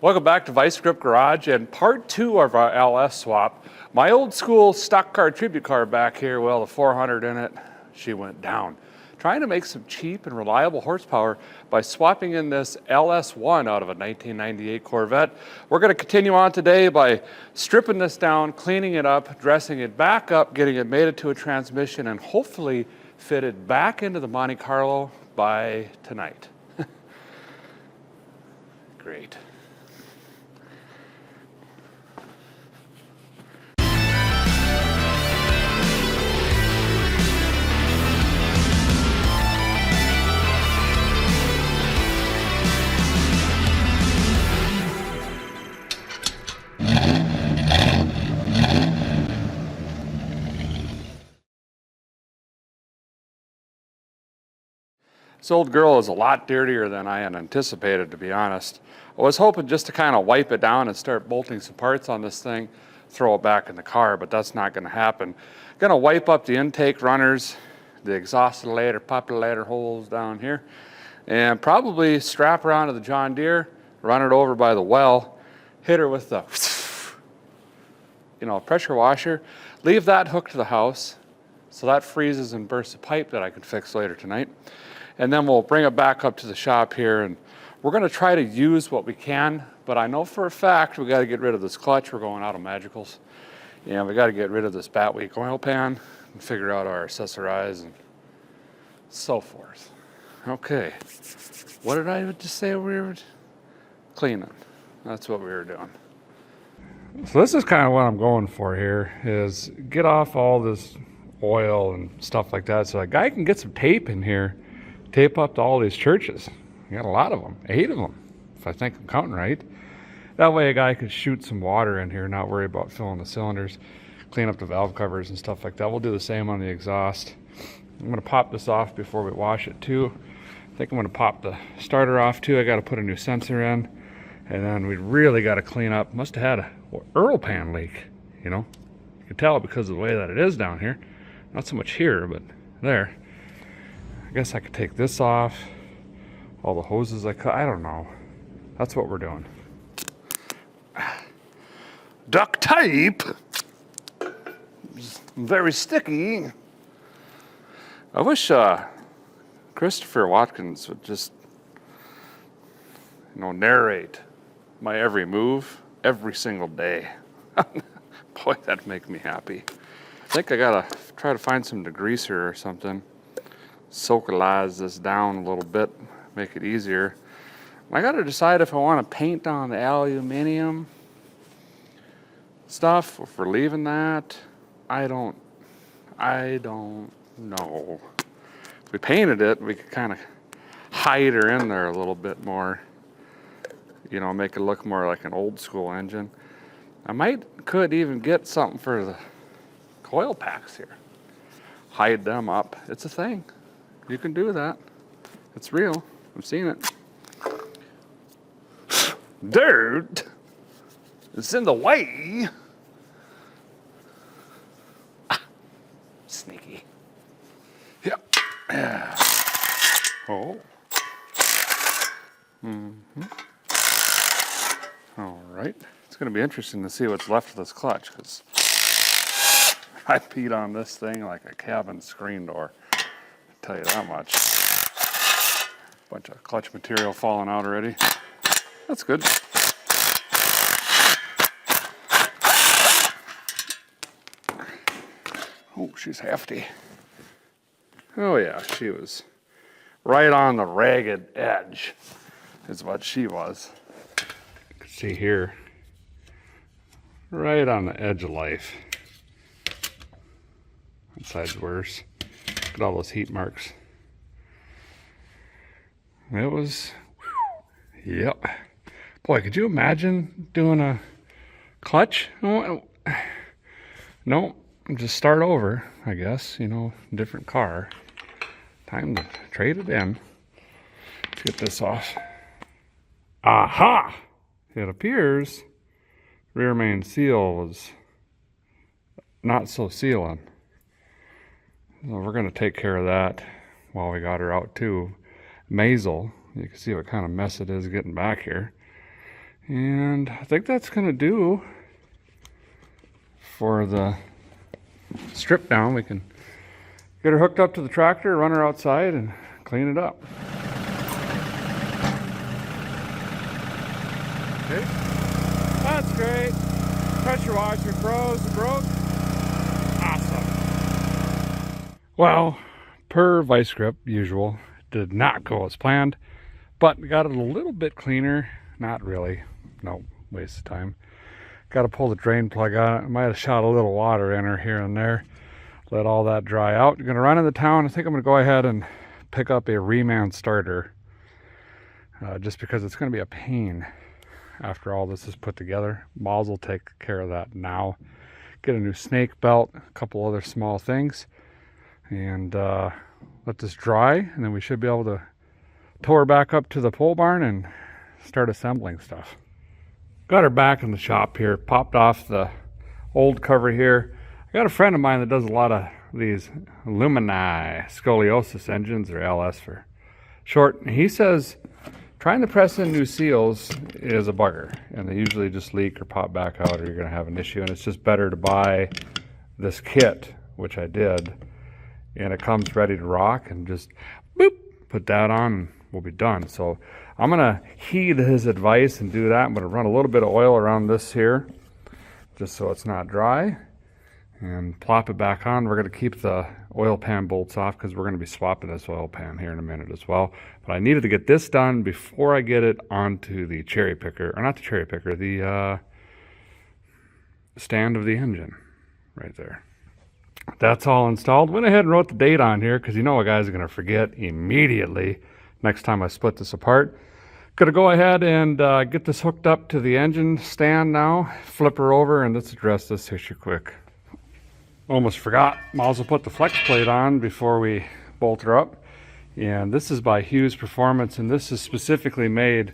Welcome back to Vice Grip Garage and part 2 of our LS swap. My old school stock car tribute car back here, well, the 400 in it, she went down. Trying to make some cheap and reliable horsepower by swapping in this LS1 out of a 1998 Corvette. We're going to continue on today by stripping this down, cleaning it up, dressing it back up, getting it mated to a transmission, and hopefully fitted back into the Monte Carlo by tonight. Great. This old girl is a lot dirtier than I had anticipated, to be honest. I was hoping just to kind of wipe it down and start bolting some parts on this thing, throw it back in the car, but that's not going to happen. I'm going to wipe up the intake runners, the exhaust populator holes down here, and probably strap her onto the John Deere, run it over by the well, hit her with the pressure washer, leave that hooked to the house so that freezes and bursts a pipe that I can fix later tonight. And then we'll bring it back up to the shop here, and we're going to try to use what we can, but I know for a fact we got to get rid of this clutch. We're going out of Magicals, and we got to get rid of this Batweek oil pan and figure out our accessorize and so forth. Okay, what did I just say we were cleaning? That's what we were doing. So this is kind of what I'm going for here, is get off all this oil and stuff like that so a guy can get some tape in here, tape up to all these churches. You got a lot of them, 8 of them, if I think I'm counting right. That way a guy could shoot some water in here, not worry about filling the cylinders, clean up the valve covers and stuff like that. We'll do the same on the exhaust. I'm going to pop this off before we wash it too. I think I'm going to pop the starter off too. I got to put a new sensor in, and then we really got to clean up. Must have had a oil pan leak, you know. You can tell because of the way that it is down here. Not so much here, but there. I guess I could take this off. All the hoses I cut. I don't know. That's what we're doing. Duct tape. Very sticky. I wish Christopher Watkins would just, narrate my every move every single day. Boy, that'd make me happy. I think I gotta try to find some degreaser or something. Soakalize this down a little bit, make it easier. I gotta decide if I want to paint on the aluminum stuff, if we're leaving that. I don't know. If we painted it, we could kind of hide her in there a little bit more. Make it look more like an old school engine. I could even get something for the coil packs here. Hide them up. It's a thing. You can do that. It's real. I've seen it. Dirt is in the way. Sneaky. Yep. Yeah. Oh. All right. It's going to be interesting to see what's left of this clutch, because I peed on this thing like a cabin screen door. I'll tell you that much. Bunch of clutch material falling out already. That's good. Oh, she's hefty. Oh yeah, she was right on the ragged edge is what she was. You can see here, right on the edge of life. That side's worse. Look at all those heat marks. It was, yep. Boy, could you imagine doing a clutch? No, just start over, I guess, different car. Time to trade it in. Let's get this off. Aha! It appears rear main seal was not so sealing. So we're going to take care of that while we got her out too. Mazel, you can see what kind of mess it is getting back here. And I think that's going to do for the strip down. We can get her hooked up to the tractor, run her outside, and clean it up. Okay. That's great. Pressure washer froze and broke. Awesome. Well, per vice grip, usual, did not go as planned, but got it a little bit cleaner. Not really. No, waste of time. Got to pull the drain plug out. I might have shot a little water in her here and there. Let all that dry out. Going to run into town. I think I'm going to go ahead and pick up a reman starter. Just because it's going to be a pain after all this is put together. Miles will take care of that now. Get a new snake belt, a couple other small things. And let this dry. And then we should be able to tow her back up to the pole barn and start assembling stuff. Got her back in the shop here. Popped off the old cover here. I got a friend of mine that does a lot of these Lumini scoliosis engines, or LS for short. And he says trying to press in new seals is a bugger, and they usually just leak or pop back out, or you're going to have an issue. And it's just better to buy this kit, which I did, and it comes ready to rock, and just boop, put that on, and we'll be done. So I'm going to heed his advice and do that. I'm going to run a little bit of oil around this here just so it's not dry and plop it back on. We're going to keep the oil pan bolts off because we're going to be swapping this oil pan here in a minute as well. But I needed to get this done before I get it onto the cherry picker, or not the cherry picker, the stand of the engine right there. That's all installed. Went ahead and wrote the date on here because you know a guy's going to forget immediately next time I split this apart. Gonna go ahead and get this hooked up to the engine stand now. Flip her over and let's address this issue quick. Almost forgot. Might as well put the flex plate on before we bolt her up. And this is by Hughes Performance, and this is specifically made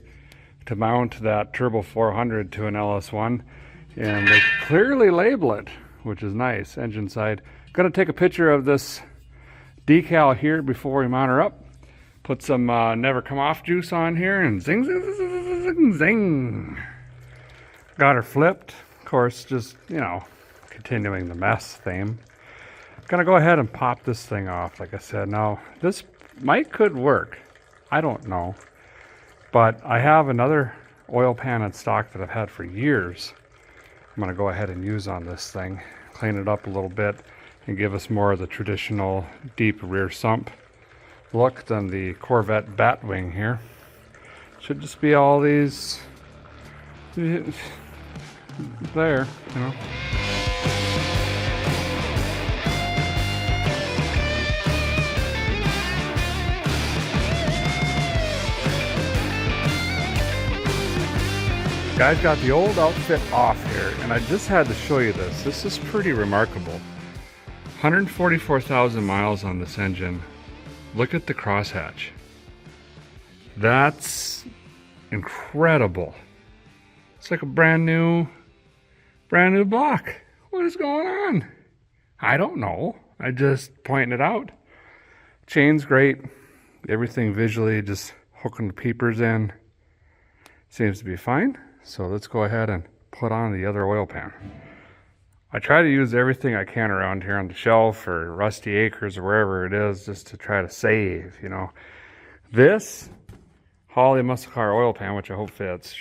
to mount that Turbo 400 to an LS1. And they clearly label it, which is nice. Engine side. Gonna take a picture of this decal here before we mount her up. Put some Never Come Off juice on here and zing, zing, zing, zing, zing. Got her flipped. Of course, just, you know, continuing the mess theme. Gonna go ahead and pop this thing off, like I said. Now, this could work. I don't know. But I have another oil pan in stock that I've had for years. I'm gonna go ahead and use on this thing. Clean it up a little bit and give us more of the traditional deep rear sump look than the Corvette Batwing here. Should just be all these there, you know. Guys, got the old outfit off here, and I just had to show you this. This is pretty remarkable. 144,000 miles on this engine. Look at the crosshatch. That's incredible. It's like a brand new block. What is going on? I don't know. I just pointing it out. Chain's great. Everything visually, just hooking the peepers in, seems to be fine. So let's go ahead and put on the other oil pan. I try to use everything I can around here on the shelf or Rusty Acres or wherever it is just to try to save, you know. This Holley muscle car oil pan, which I hope fits,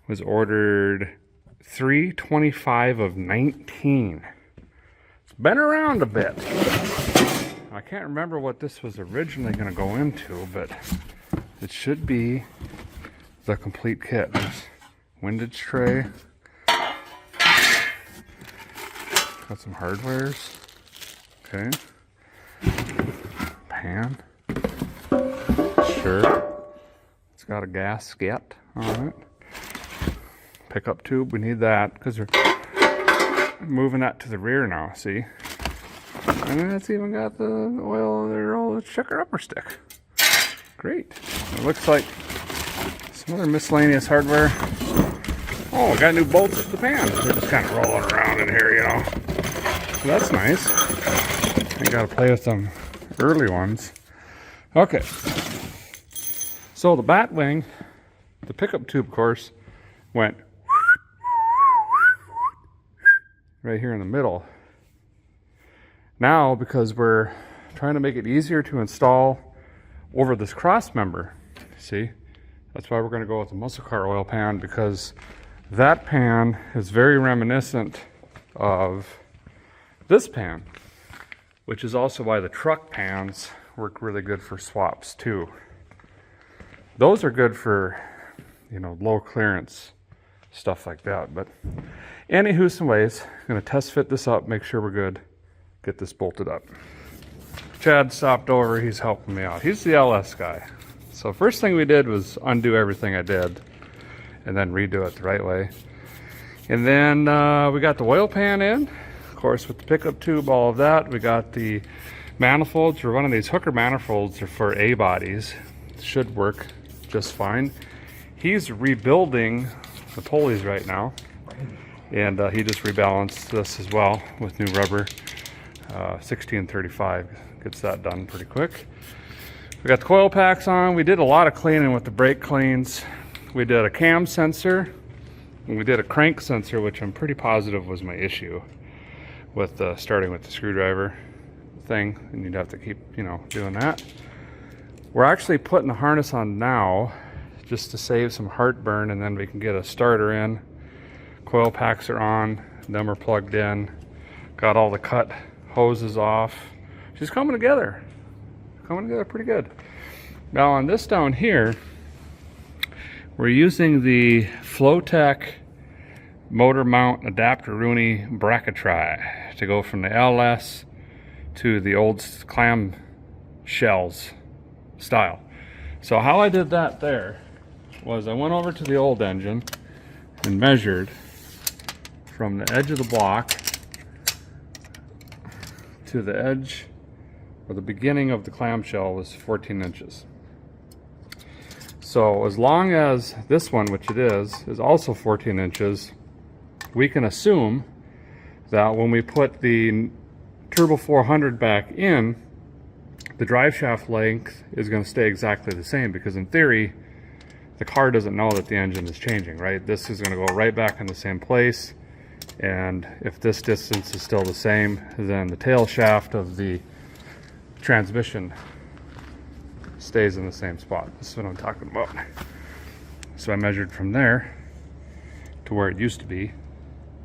was ordered 3/25 of 19. It's been around a bit. I can't remember what this was originally going to go into, but it should be the complete kit. There's windage tray. Got some hardwares. Okay. Pan. Sure. It's got a gasket on it. Pickup tube, we need that because we're moving that to the rear now, see? And then it's even got the oil there, all the checker upper stick. Great. It looks like some other miscellaneous hardware. Oh, got new bolts to the pan. They're just kind of rolling around in here, you know. So that's nice. I gotta play with some early ones. Okay. So the Batwing, the pickup tube, of course, went right here in the middle. Now, because we're trying to make it easier to install over this cross member, see, that's why we're going to go with the muscle car oil pan, because that pan is very reminiscent of this pan, which is also why the truck pans work really good for swaps too. Those are good for, you know, low clearance stuff like that. But anywho, some ways, I'm going to test fit this up, make sure we're good, get this bolted up. Chad stopped over, he's helping me out. He's the LS guy. So first thing we did was undo everything I did and then redo it the right way. And then we got the oil pan in, of course, with the pickup tube, all of that. We got the manifolds. We're running these hooker manifolds for A bodies. Should work just fine. He's rebuilding the pulleys right now, and he just rebalanced this as well with new rubber. 1635 gets that done pretty quick. We got the coil packs on. We did a lot of cleaning with the brake cleans. We did a cam sensor, and we did a crank sensor, which I'm pretty positive was my issue with starting with the screwdriver thing, and you'd have to keep, you know, doing that. We're actually putting the harness on now just to save some heartburn, and then we can get a starter in. Coil packs are on, them are plugged in. Got all the cut hoses off. She's coming together pretty good. Now on this down here, we're using the Flowtech motor mount adapter Rooney bracketry to go from the LS to the old clam shells style. So how I did that there was I went over to the old engine and measured from the edge of the block to the edge, or the beginning of the clamshell, was 14 inches. So as long as this one, which it is also 14 inches, we can assume that when we put the Turbo 400 back in, the drive shaft length is going to stay exactly the same, because in theory, the car doesn't know that the engine is changing, right? This is going to go right back in the same place, and if this distance is still the same, then the tail shaft of the transmission stays in the same spot. This is what I'm talking about. So I measured from there to where it used to be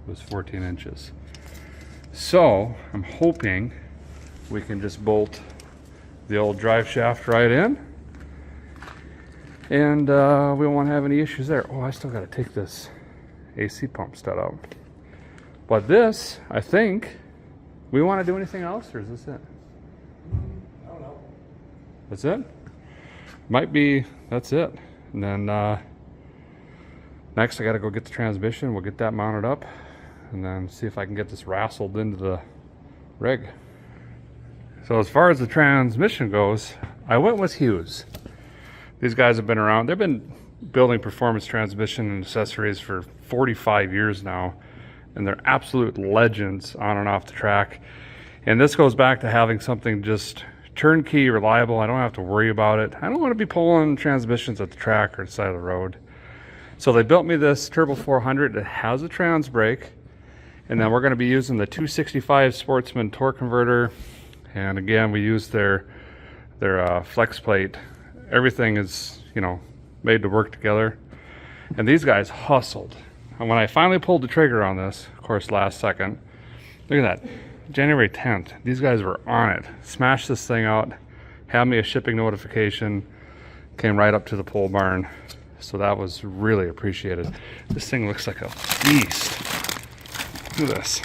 was 14 inches. So I'm hoping we can just bolt the old drive shaft right in, and we won't have any issues there. Oh, I still got to take this AC pump stud out. But this, I think, we want to do anything else, or is this it? I don't know. That's it? Might be, that's it. And then next I got to go get the transmission. We'll get that mounted up and then see if I can get this rassled into the rig. So as far as the transmission goes, I went with Hughes. These guys have been around. They've been building performance transmission and accessories for 45 years now, and they're absolute legends on and off the track. And this goes back to having something just turnkey, reliable. I don't have to worry about it. I don't want to be pulling transmissions at the track or the side of the road. So they built me this Turbo 400 that has a trans brake, and then we're going to be using the 265 Sportsman torque converter. And again, we use their flex plate. Everything is, you know, made to work together. And these guys hustled. And when I finally pulled the trigger on this, of course, last second, look at that, January 10th, these guys were on it. Smashed this thing out, had me a shipping notification, came right up to the pole barn. So that was really appreciated. This thing looks like a beast. Look at this.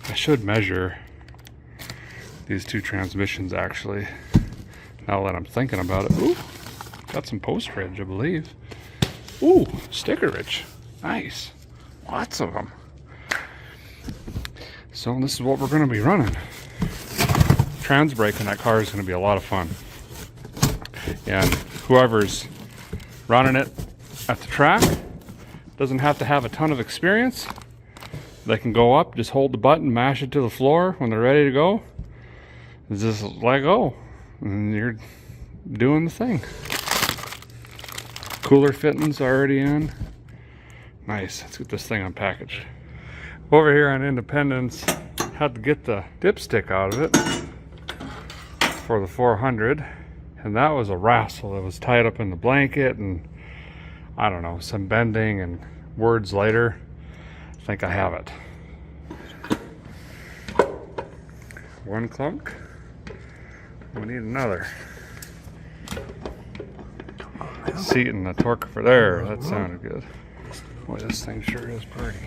I should measure these two transmissions actually, now that I'm thinking about it. Ooh, got some post ridge, I believe. Ooh, sticker ridge. Nice. Lots of them. So this is what we're going to be running. Trans brake in that car is going to be a lot of fun. And whoever's running it at the track doesn't have to have a ton of experience. They can go up, just hold the button, mash it to the floor when they're ready to go. Just let go, and you're doing the thing. Cooler fittings already in. Nice, let's get this thing unpackaged. Over here on Independence, had to get the dipstick out of it for the 400, and that was a wrestle. It was tied up in the blanket, and I don't know, some bending, and words later, I think I have it. One clunk. We need another. Seat and the torque for there. That sounded good. Boy, this thing sure is pretty.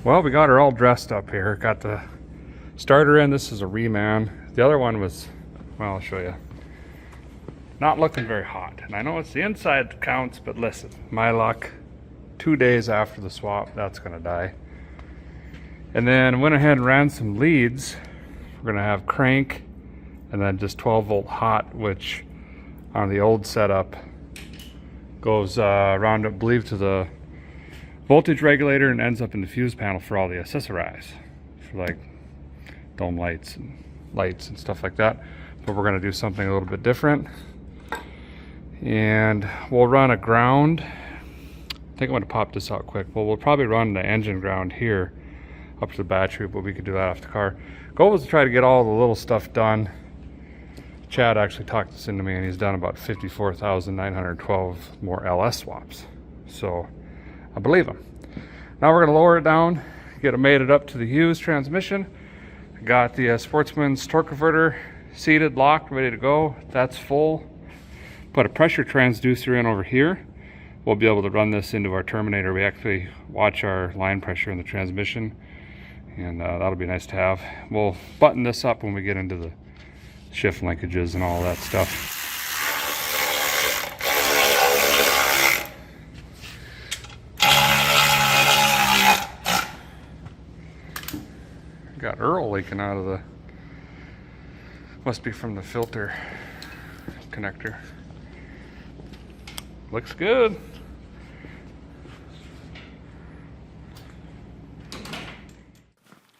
Well, we got her all dressed up here. Got the starter in. This is a reman. The other one was, well, I'll show you. Not looking very hot. And I know it's the inside that counts, but listen, my luck, 2 days after the swap, that's gonna die. And then went ahead and ran some leads. We're gonna have crank and then just 12 volt hot, which on the old setup goes around, I believe, to the voltage regulator and ends up in the fuse panel for all the accessories, for like dome lights and stuff like that. But we're gonna do something a little bit different. And we'll run a ground. I think I'm gonna pop this out quick. Well, we'll probably run the engine ground here up to the battery, but we could do that off the car. Goal was to try to get all the little stuff done. Chad actually talked this into me, and he's done about 54,912 more LS swaps. So I believe him. Now we're gonna lower it down, get it mated up to the Hughes transmission. Got the Sportsman's torque converter seated, locked, ready to go. That's full. Put a pressure transducer in over here. We'll be able to run this into our terminator. We actually watch our line pressure in the transmission, and that'll be nice to have. We'll button this up when we get into the shift linkages and all that stuff. Got Earl leaking out of the, must be from the filter connector. Looks good.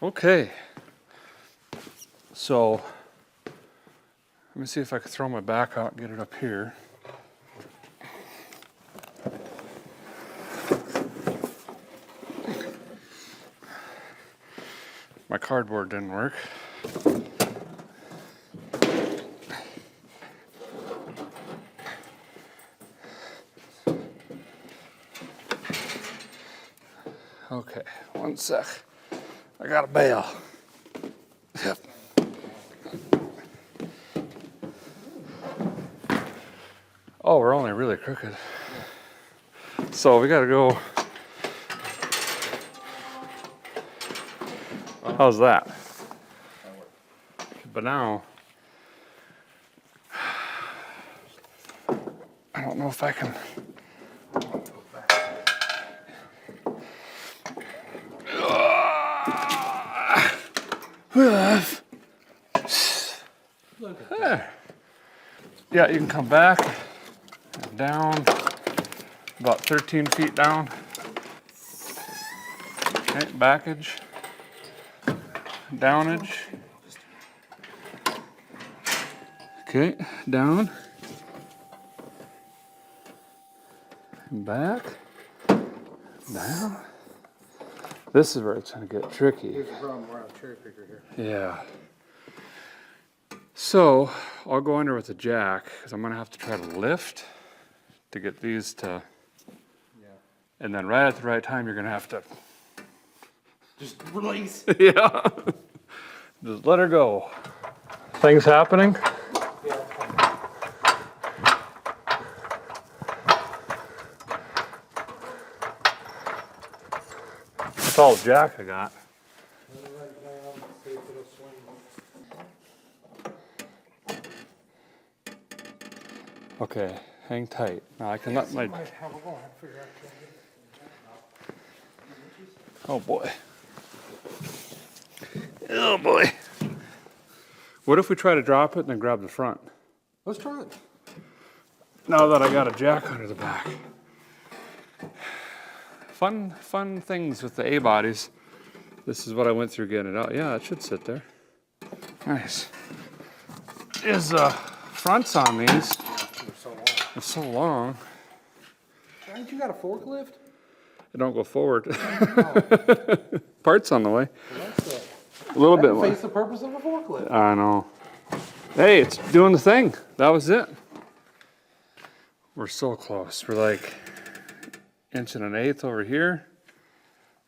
Okay, so let me see if I can throw my back out and get it up here. My cardboard didn't work. Okay, one sec. I got a bail. Yep. Oh, we're only really crooked. So we gotta go. How's that? But now, I don't know if I can. Yeah, you can come back and down about 13 feet down. Okay, backage, downage. Okay, down, back, down. This is where it's gonna get tricky. Here's the problem, we're on a cherry picker here. Yeah. So I'll go under with a jack because I'm gonna have to try to lift to get these to, and then right at the right time you're gonna have to Just release. yeah, just let her go. Things happening. That's all the jack I got. Okay, hang tight. Now I can let my. Oh boy. Oh boy. What if we try to drop it and then grab the front? Let's try it. Now that I got a jack under the back. Fun things with the A-bodies. This is what I went through getting it out. Yeah, it should sit there. Nice. Is fronts on these. They're so long. It's so long. Haven't you got a forklift? It don't go forward. Oh, Parts on the way. that's it. A little bit That more. defeats the purpose of a forklift. I know. Hey, it's doing the thing. That was it. We're so close. We're like 1.1 over here,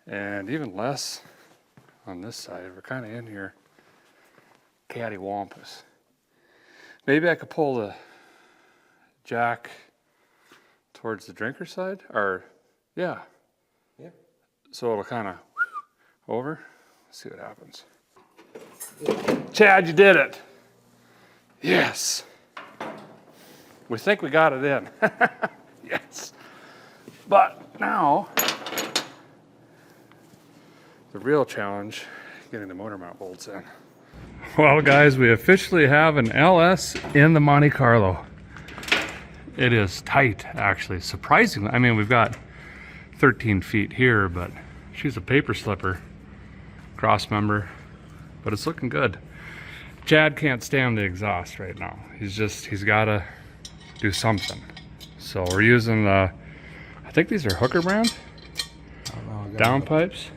and even less on this side. We're kind of in here. Cattywampus. Maybe I could pull the jack towards the drinker side, or yeah. Yeah. So it'll kind of over. Let's see what happens. Chad, you did it. Yes. We think we got it in. Yes. But now, the real challenge, getting the motor mount bolts in. Well, guys, we officially have an LS in the Monte Carlo. It is tight, actually, surprisingly. I mean, we've got 13 feet here, but she's a paper slipper, cross member, but it's looking good. Chad can't stand the exhaust right now. He's gotta do something. So we're using the, I think these are Hooker brand down pipes.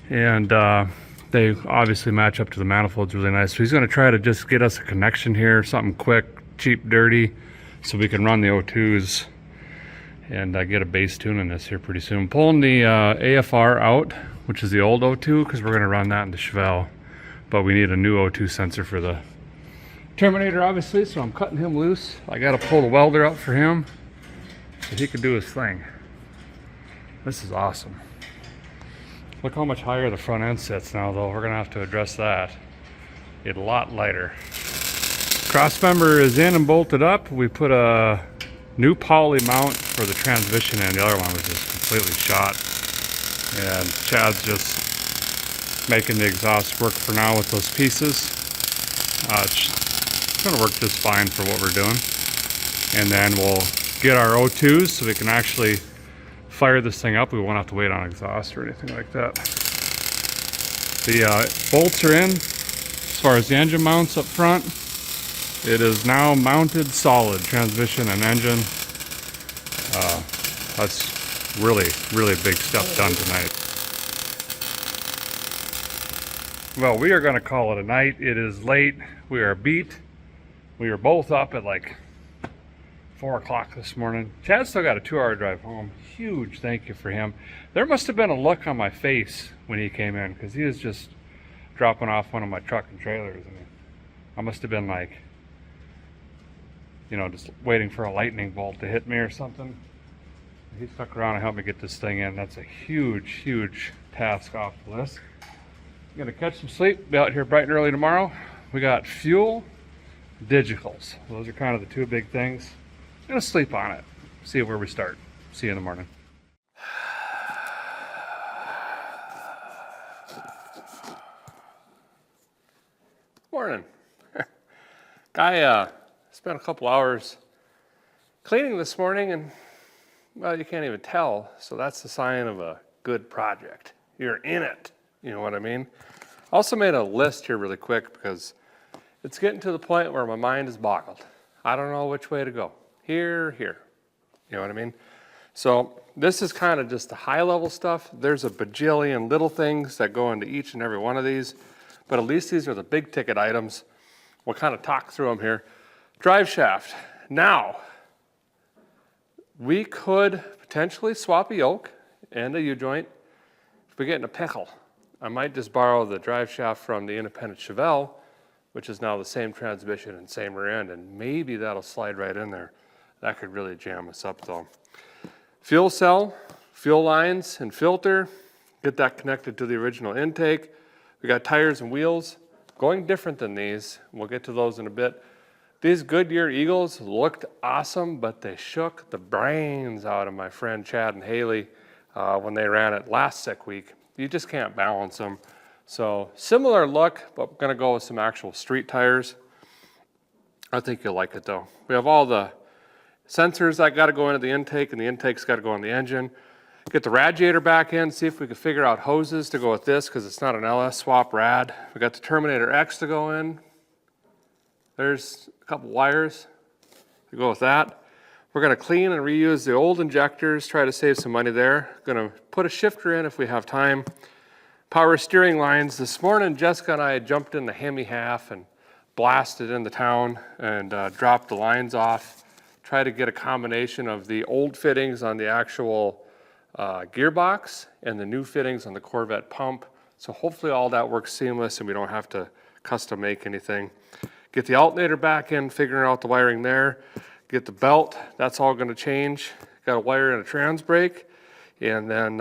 And they obviously match up to the manifolds really nice. So he's gonna try to just get us a connection here, something quick, cheap, dirty, so we can run the O2s and get a base tune in this here pretty soon. Pulling the AFR out, which is the old O2, because we're gonna run that into Chevelle. But we need a new O2 sensor for the Terminator, obviously, so I'm cutting him loose. I gotta pull the welder up for him so he can do his thing. This is awesome. Look how much higher the front end sits now, though. We're gonna have to address that. It's a lot lighter. Cross member is in and bolted up. We put a new poly mount for the transmission, and the other one was just completely shot. And Chad's just making the exhaust work for now with those pieces. It's gonna work just fine for what we're doing. And then we'll get our O2s so we can actually fire this thing up. We won't have to wait on exhaust or anything like that. The bolts are in. As far as the engine mounts up front, it is now mounted solid, transmission and engine. That's really big stuff done tonight. Well, we are going to call it a night. It is late. We are beat. We were both up at like 4 o'clock this morning. Chad still got a 2-hour drive home. Huge thank you for him. There must have been a look on my face when he came in, because he was just dropping off one of my truck and trailers. I mean, I must have been like, you know, just waiting for a lightning bolt to hit me or something. He stuck around and helped me get this thing in. That's a huge task off the list. I'm gonna catch some sleep, be out here bright and early tomorrow. We got fuel, digicals. Those are kind of the two big things. I'm gonna sleep on it, see where we start. See you in the morning. Morning. Guy spent a couple hours cleaning this morning, and well, you can't even tell, so that's the sign of a good project. You're in it, you know what I mean? I also made a list here really quick because it's getting to the point where my mind is boggled. I don't know which way to go. Here, you know what I mean? So this is kind of just the high level stuff. There's a bajillion little things that go into each and every one of these, but at least these are the big ticket items. We'll kind of talk through them here. Drive shaft. Now, we could potentially swap a yoke and a U-joint if we get in a pickle. I might just borrow the drive shaft from the independent Chevelle, which is now the same transmission and same rear end, and maybe that'll slide right in there. That could really jam us up though. Fuel cell, fuel lines and filter, get that connected to the original intake. We got tires and wheels, going different than these. We'll get to those in a bit. These Goodyear Eagles looked awesome, but they shook the brains out of my friend Chad and Haley when they ran it last sick week. You just can't balance them. So similar look, but we're gonna go with some actual street tires. I think you'll like it though. We have all the sensors that gotta go into the intake, and the intake's gotta go in the engine. Get the radiator back in, see if we can figure out hoses to go with this, because it's not an LS swap rad. We got the Terminator X to go in. There's a couple wires to go with that. We're going to clean and reuse the old injectors, try to save some money there. Going to put a shifter in if we have time. Power steering lines. This morning, Jessica and I jumped in the Hemi half and blasted into town and dropped the lines off. Try to get a combination of the old fittings on the actual gearbox and the new fittings on the Corvette pump. So hopefully all that works seamless and we don't have to custom make anything. Get the alternator back in, figuring out the wiring there. Get the belt, that's all gonna change. Got a wire and a trans brake. And then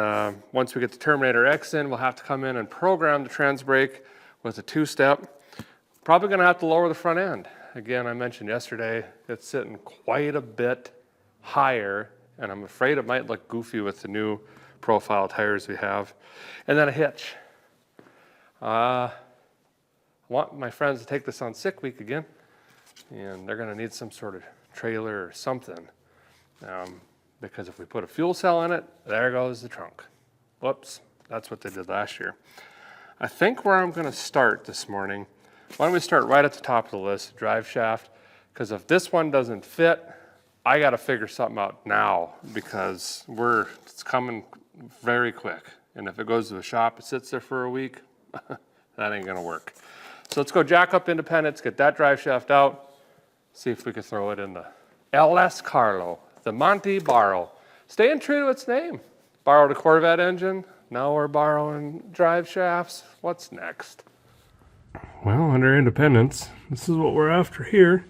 once we get the Terminator X in, we'll have to come in and program the trans brake with a 2-step. Probably gonna have to lower the front end. Again, I mentioned yesterday, it's sitting quite a bit higher, and I'm afraid it might look goofy with the new profile tires we have. And then a hitch. I want my friends to take this on sick week again, and they're gonna need some sort of trailer or something, because if we put a fuel cell in it, there goes the trunk. Whoops, that's what they did last year. I think where I'm gonna start this morning, why don't we start right at the top of the list, Driveshaft, because if this one doesn't fit, I gotta figure something out now, because it's coming very quick. And if it goes to the shop, it sits there for a week, that ain't gonna work. So let's go jack up independence, get that Driveshaft out, see if we can throw it in the LS Carlo, the Monte Carlo. Staying true to its name. Borrowed a Corvette engine, now we're borrowing drive shafts. What's next? Well, under independence, this is what we're after here.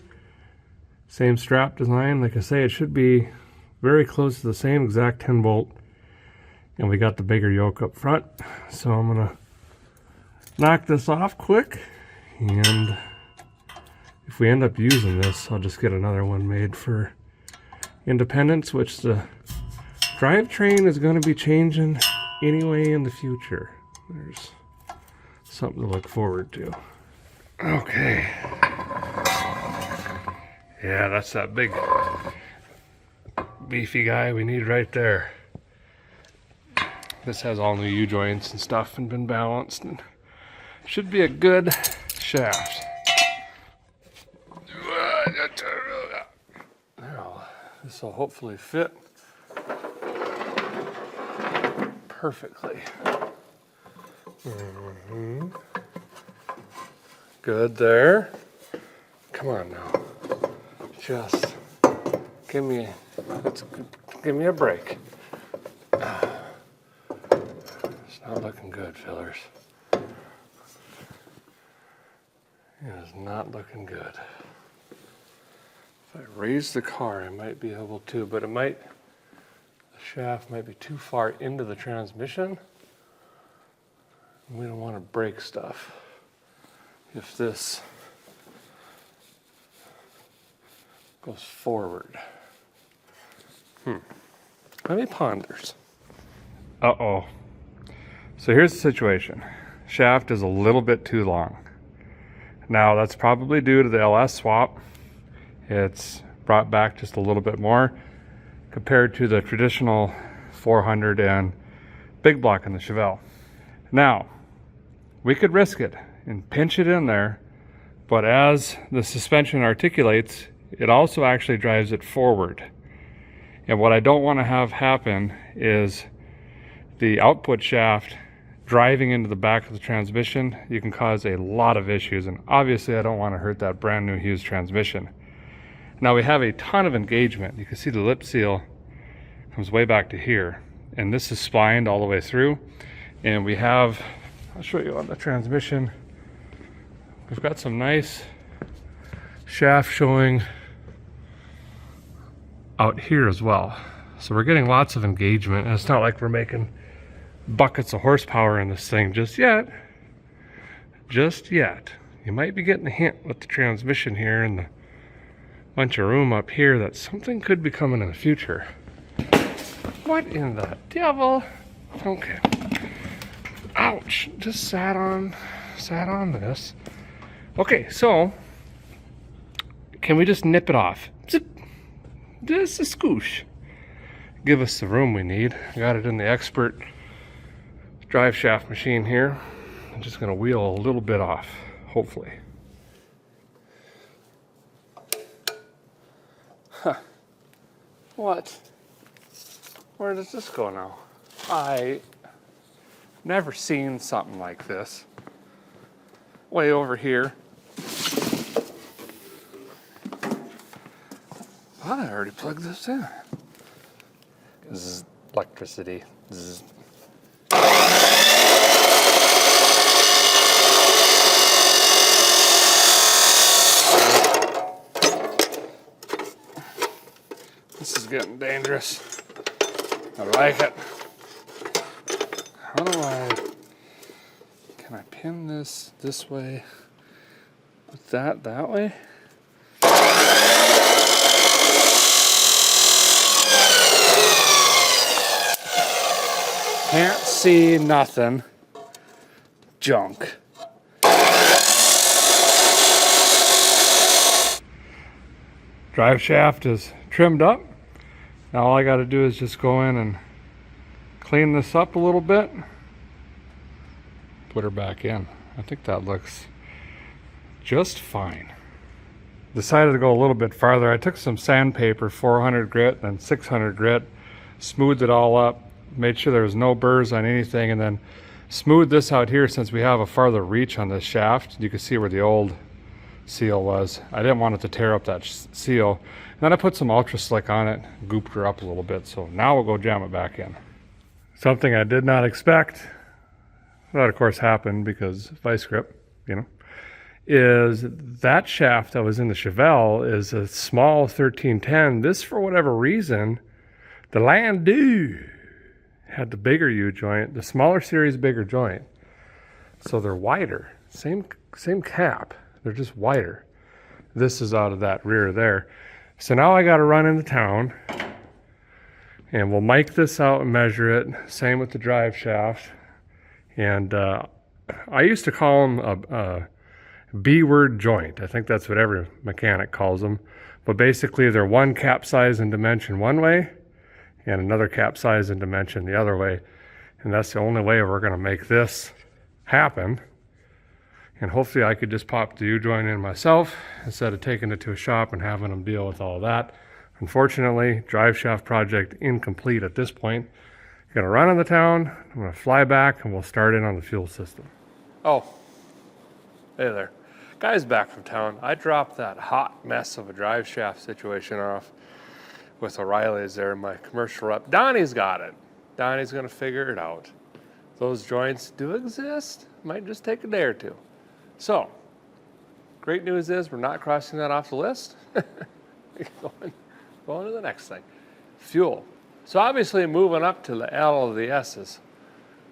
Same strap design. Like I say, it should be very close to the same exact 10 bolt. And we got the bigger yoke up front. So I'm gonna knock this off quick, and if we end up using this, I'll just get another one made for independence, which the drivetrain is going to be changing anyway in the future. There's something to look forward to. Okay. Yeah, that's that big beefy guy we need right there. This has all new U-joints and stuff and been balanced, and should be a good shaft. Now, this will hopefully fit perfectly. Good there. Come on now. Just give me a break. It's not looking good, fellers. It is not looking good. If I raise the car, I might be able to, but the shaft might be too far into the transmission. We don't want to break stuff. If this goes forward. Let me ponders. Uh-oh. So here's the situation. Shaft is a little bit too long. Now that's probably due to the LS swap. It's brought back just a little bit more compared to the traditional 400 and big block in the Chevelle. Now, we could risk it and pinch it in there, but as the suspension articulates, it also actually drives it forward. And what I don't want to have happen is the output shaft driving into the back of the transmission. You can cause a lot of issues, and obviously I don't want to hurt that brand new Hughes transmission. Now we have a ton of engagement. You can see the lip seal comes way back to here, and this is splined all the way through. And we have, I'll show you on the transmission, we've got some nice shaft showing out here as well. So we're getting lots of engagement, and it's not like we're making buckets of horsepower in this thing just yet. Just yet. You might be getting a hint with the transmission here and the bunch of room up here that something could be coming in the future. What in the devil? Okay. Ouch. Just sat on this. Okay, so can we just nip it off? Zip. Just a scoosh. Give us the room we need. Got it in the Expert drive shaft machine here. I'm just going to wheel a little bit off, hopefully. What? Where does this go now? I never seen something like this. Way over here. I already plugged this in. Zzz, electricity. Zzz. This is getting dangerous. I like it. How do can I pin this way? Put that way? Can't see nothing. Junk. Drive shaft is trimmed up. Now all I got to do is just go in and clean this up a little bit. Put her back in. I think that looks just fine. Decided to go a little bit farther. I took some sandpaper, 400 grit and 600 grit, smoothed it all up, made sure there was no burrs on anything, and then smoothed this out here since we have a farther reach on this shaft. You can see where the old seal was. I didn't want it to tear up that seal. And then I put some Ultra Slick on it, gooped her up a little bit. So now we'll go jam it back in. Something I did not expect, that of course happened because vice grip, you know, is that shaft that was in the Chevelle is a small 1310. This, for whatever reason, the Landau had the bigger U-joint, the smaller series bigger joint. So they're wider, same cap, they're just wider. This is out of that rear there. So now I got to run into town and we'll mic this out and measure it. Same with the drive shaft. And I used to call them a B-word joint. I think that's what every mechanic calls them. But basically they're one cap size and dimension one way and another cap size and dimension the other way. And that's the only way we're going to make this happen. And hopefully I could just pop the U-joint in myself instead of taking it to a shop and having them deal with all that. Unfortunately, drive shaft project incomplete at this point. I'm gonna run in the town, I'm gonna fly back, and we'll start in on the fuel system. Oh, hey there. Guys back from town. I dropped that hot mess of a drive shaft situation off with O'Reilly's there, my commercial rep. Donnie's got it. Donnie's gonna figure it out. Those joints do exist. Might just take a day or two. So, great news is we're not crossing that off the list. going to the next thing. Fuel. So obviously moving up to the L of the S's,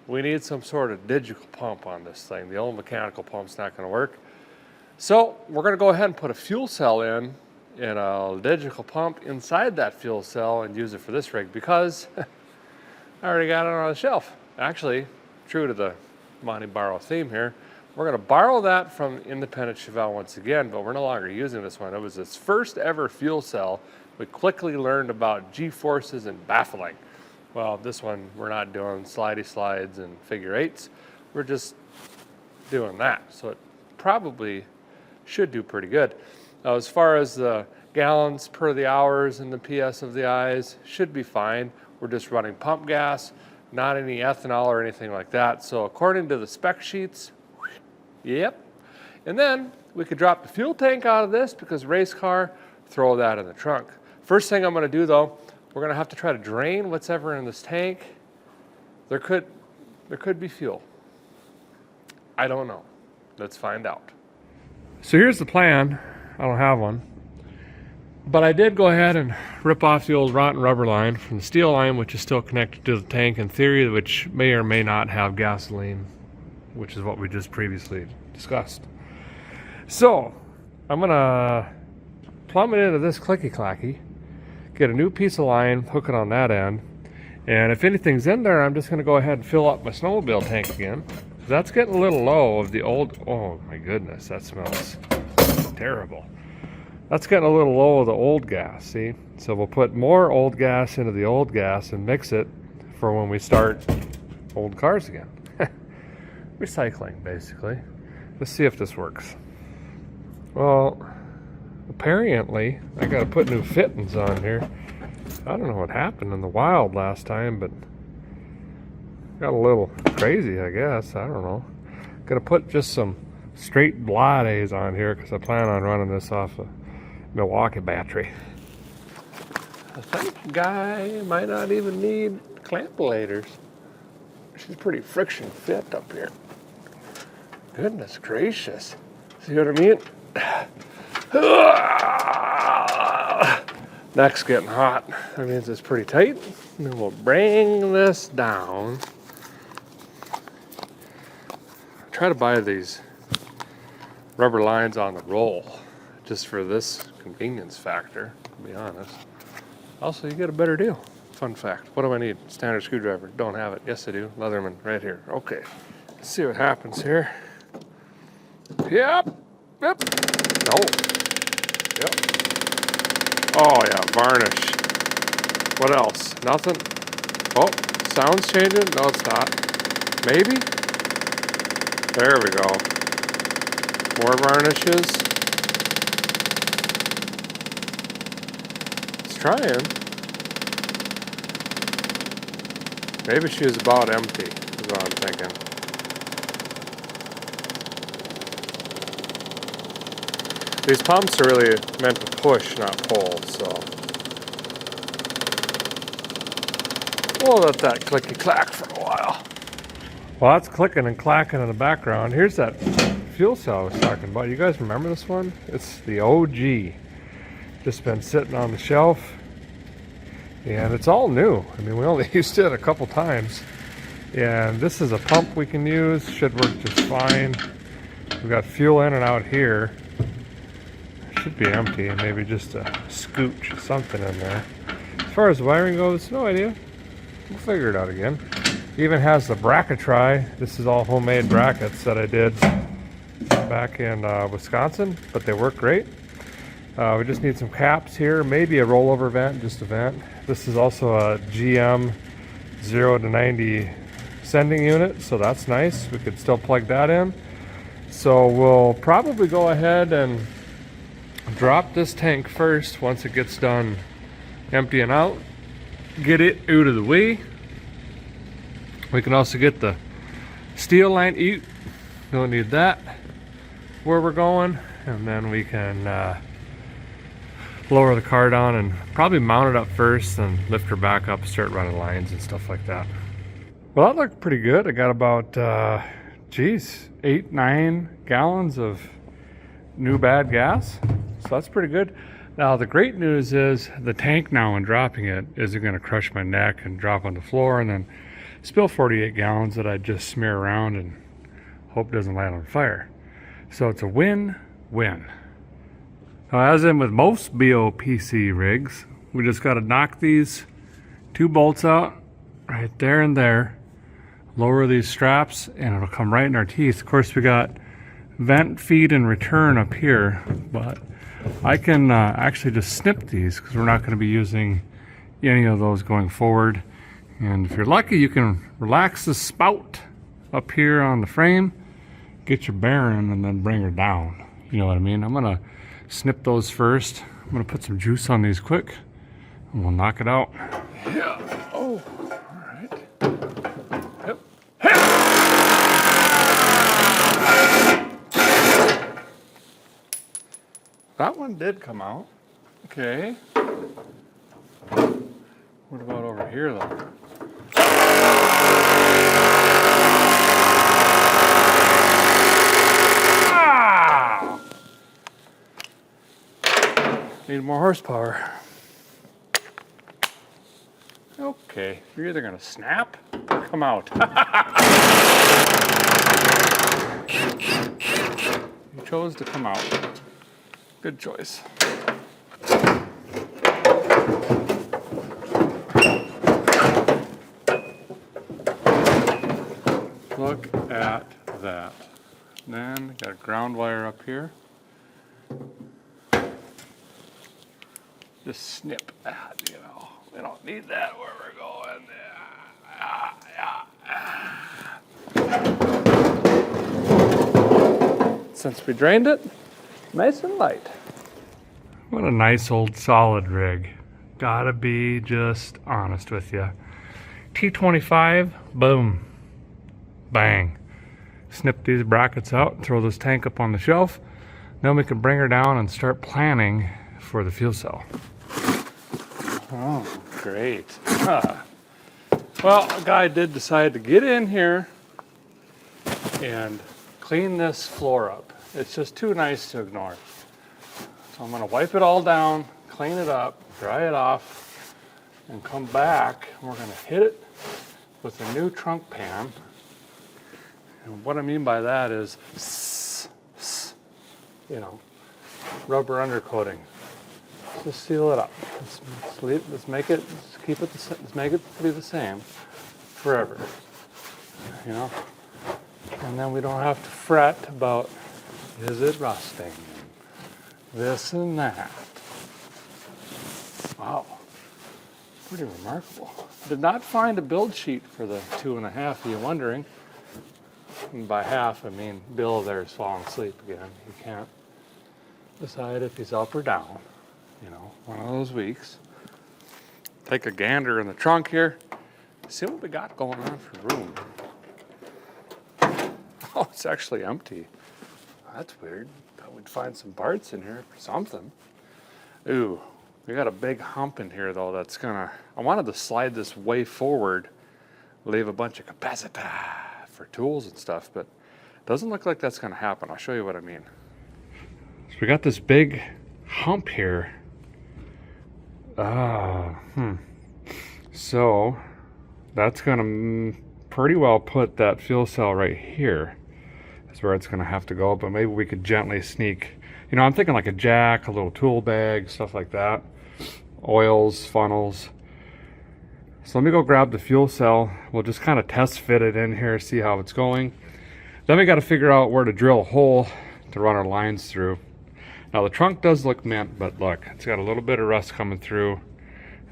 we need some sort of digital pump on this thing. The old mechanical pump's not gonna work. So we're gonna go ahead and put a fuel cell in a digital pump inside that fuel cell and use it for this rig because I already got it on the shelf. Actually, true to the Monte Carlo theme here, we're gonna borrow that from Independent Chevelle once again, but we're no longer using this one. It was its first ever fuel cell. We quickly learned about G-forces and baffling. Well, this one, we're not doing slidey slides and figure eights. We're just doing that. So it probably should do pretty good. Now, as far as the gallons per the hours and the PS of the eyes, should be fine. We're just running pump gas, not any ethanol or anything like that. So according to the spec sheets, yep. And then we could drop the fuel tank out of this because race car, throw that in the trunk. First thing I'm gonna do though, we're gonna have to try to drain what's ever in this tank. There could be fuel. I don't know. Let's find out. So here's the plan. I don't have one. But I did go ahead and rip off the old rotten rubber line from the steel line, which is still connected to the tank in theory, which may or may not have gasoline, which is what we just previously discussed. So I'm gonna plumb it into this clicky-clacky, get a new piece of line, hook it on that end, and if anything's in there, I'm just gonna go ahead and fill up my snowmobile tank again. That's getting a little low of the old, oh my goodness, that smells terrible. That's getting a little low of the old gas, see? So we'll put more old gas into the old gas and mix it for when we start old cars again. Recycling, basically. Let's see if this works. Well, apparently, I gotta put new fittings on here. I don't know what happened in the wild last time, but got a little crazy, I guess. I don't know. Gonna put just some straight Blades on here because I plan on running this off a Milwaukee battery. I think Guy might not even need clampulators. She's pretty friction fit up here. Goodness gracious. See what I mean? Neck's getting hot. That means it's pretty tight. And then we'll bring this down. Try to buy these rubber lines on the roll just for this convenience factor, to be honest. Also, you get a better deal. Fun fact. What do I need? Standard screwdriver. Don't have it. Yes, I do. Leatherman right here. Okay. Let's see what happens here. Yep. Yep. No. Yep. Oh, yeah. Varnish. What else? Nothing? Oh, sound's changing? No, it's not. Maybe? There we go. More varnishes. It's trying. Maybe she was about empty, is what I'm thinking. These pumps are really meant to push, not pull, so. We'll let that clicky clack for a while. Well, that's clicking and clacking in the background. Here's that fuel cell I was talking about. You guys remember this one? It's the OG. Just been sitting on the shelf. And it's all new. I mean, we only used it a couple times. And this is a pump we can use. Should work just fine. We've got fuel in and out here. Should be empty. Maybe just a scooch of something in there. As far as wiring goes, no idea. We'll figure it out again. Even has the bracket try. This is all homemade brackets that I did back in Wisconsin, but they work great. We just need some caps here, maybe a rollover vent, just a vent. This is also a GM 0 to 90 sending unit, so that's nice. We could still plug that in. So we'll probably go ahead and drop this tank first once it gets done emptying out. Get it out of the way. We can also get the steel line out. Don't need that where we're going. And then we can lower the car down and probably mount it up first and lift her back up, start running lines and stuff like that. Well, that looked pretty good. I got about, 8-9 gallons of new bad gas. So that's pretty good. Now the great news is the tank now when dropping it isn't going to crush my neck and drop on the floor and then spill 48 gallons that I just smear around and hope doesn't light on fire. So it's a win-win. Now, as in with most BOPC rigs, we just got to knock these 2 bolts out right there and there, lower these straps, and it'll come right in our teeth. Of course, we got vent, feed, and return up here, but I can actually just snip these because we're not going to be using any of those going forward. And if you're lucky, you can relax the spout up here on the frame, get your bearing, and then bring her down. You know what I mean? I'm gonna snip those first. I'm gonna put some juice on these quick, and we'll knock it out. Yeah. Oh, all right. Yep. That one did come out. Okay. What about over here, though? Ah! Need more horsepower. Okay, you're either gonna snap or come out. You chose to come out. Good choice. Look at that. Then got a ground wire up here. Just snip that, you know. We don't need that where we're going. Since we drained it, nice and light. What a nice old solid rig. Gotta be just honest with you. T25, boom, bang. Snip these brackets out and throw this tank up on the shelf. Then we can bring her down and start planning for the fuel cell. Oh, great. Well, a guy did decide to get in here and clean this floor up. It's just too nice to ignore. So I'm gonna wipe it all down, clean it up, dry it off, and come back. And we're gonna hit it with a new trunk pan. And what I mean by that is, you know, rubber undercoating. Just seal it up. Let's make it. Let's make it be the same forever. You know, and then we don't have to fret about is it rusting, this and that. Wow, pretty remarkable. Did not find a build sheet for the 2.5. Are you wondering? And by half, I mean Bill there's falling asleep again. He can't decide if he's up or down. You know, one of those weeks. Take a gander in the trunk here. See what we got going on for room. Oh, it's actually empty. That's weird. Thought we'd find some parts in here for something. Ooh, we got a big hump in here though that's gonna, I wanted to slide this way forward, leave a bunch of capacitor for tools and stuff, but it doesn't look like that's gonna happen. I'll show you what I mean. So we got this big hump here. So that's gonna pretty well put that fuel cell right here. That's where it's gonna have to go, but maybe we could gently sneak, you know, I'm thinking like a jack, a little tool bag, stuff like that. Oils, funnels. So let me go grab the fuel cell. We'll just kind of test fit it in here, see how it's going. Then we gotta figure out where to drill a hole to run our lines through. Now the trunk does look mint, but look, it's got a little bit of rust coming through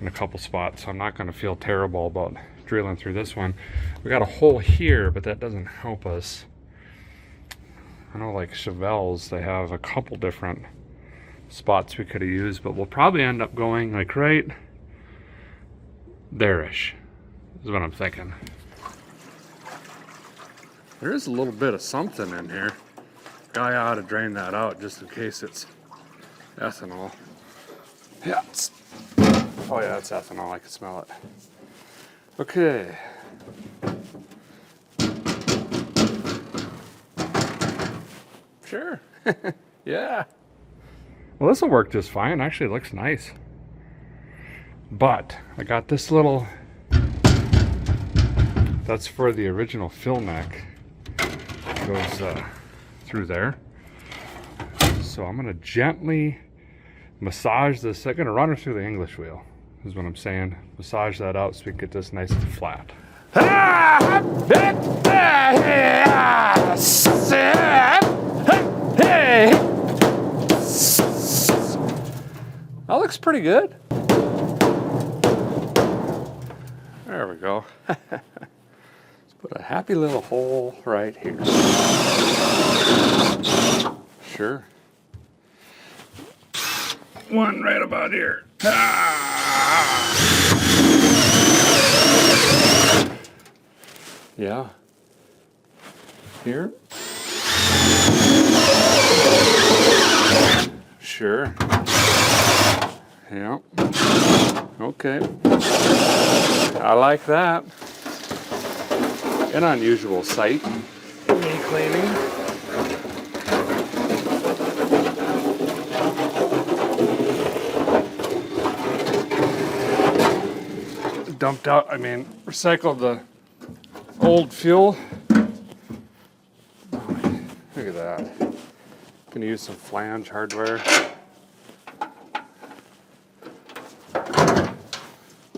in a couple spots, so I'm not gonna feel terrible about drilling through this one. We got a hole here, but that doesn't help us. I know like Chevelle's, they have a couple different spots we could have used, but we'll probably end up going like right there-ish, is what I'm thinking. There is a little bit of something in here. Guy ought to drain that out just in case it's ethanol. Yeah, oh yeah, it's ethanol, I can smell it. Okay. Sure, yeah. Well, this will work just fine. Actually, it looks nice. But I got this little, that's for the original fill neck. It goes through there. So I'm gonna gently massage this. I'm gonna run her through the English wheel, is what I'm saying. Massage that out so we can get this nice and flat. That looks pretty good. There we go. Let's put a happy little hole right here. Sure. One right about here. Yeah. Here. Sure. Yeah. Okay. I like that. An unusual sight. Me cleaning. Dumped out, I mean, recycled the old fuel. Look at that. Gonna use some flange hardware.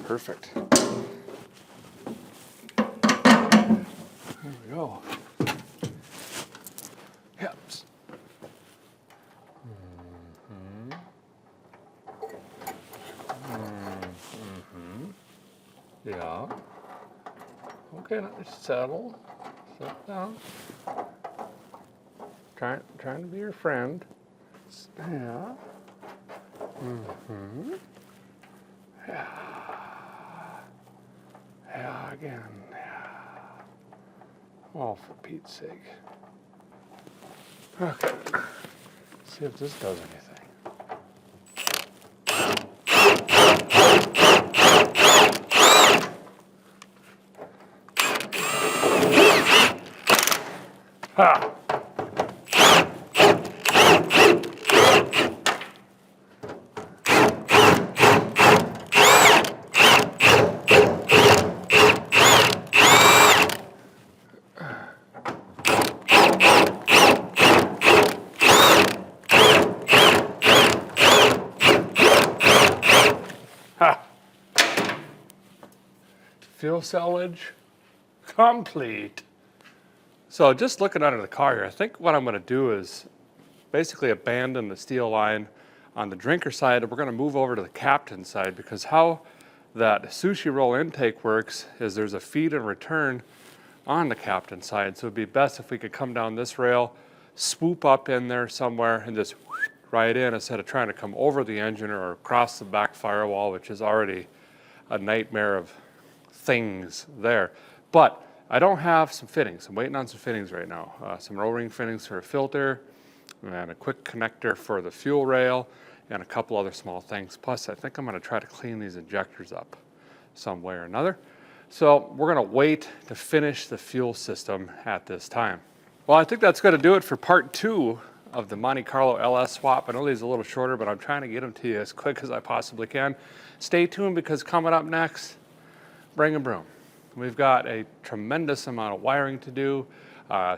Perfect. There we go. Yep. Yeah. Okay, now settle. Sit down. Trying to be your friend. Yeah. Yeah, again. Yeah. Oh, for Pete's sake. Okay. See if this does anything. Ha! Ha! Fuel cellage complete. So just looking under the car here, I think what I'm going to do is basically abandon the steel line on the drinker side, and we're going to move over to the captain side, because how that sushi roll intake works is there's a feed and return on the captain side. So it'd be best if we could come down this rail, swoop up in there somewhere, and just right in instead of trying to come over the engine or across the back firewall, which is already a nightmare of things there. But I don't have some fittings. I'm waiting on some fittings right now. Some O-ring fittings for a filter, and a quick connector for the fuel rail, and a couple other small things. Plus, I think I'm going to try to clean these injectors up some way or another. So we're going to wait to finish the fuel system at this time. Well, I think that's going to do it for part 2 of the Monte Carlo LS swap. I know these are a little shorter, but I'm trying to get them to you as quick as I possibly can. Stay tuned, because coming up next, Bring and Broom. We've got a tremendous amount of wiring to do.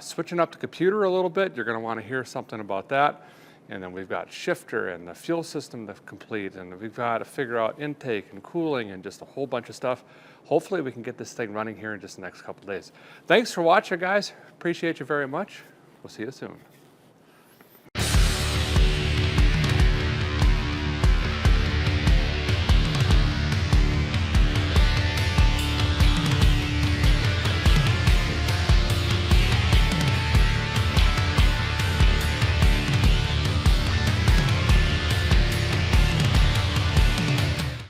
Switching up the computer a little bit, you're going to want to hear something about that. And then we've got shifter and the fuel system to complete, and we've got to figure out intake and cooling and just a whole bunch of stuff. Hopefully we can get this thing running here in just the next couple of days. Thanks for watching, guys. Appreciate you very much. We'll see you soon.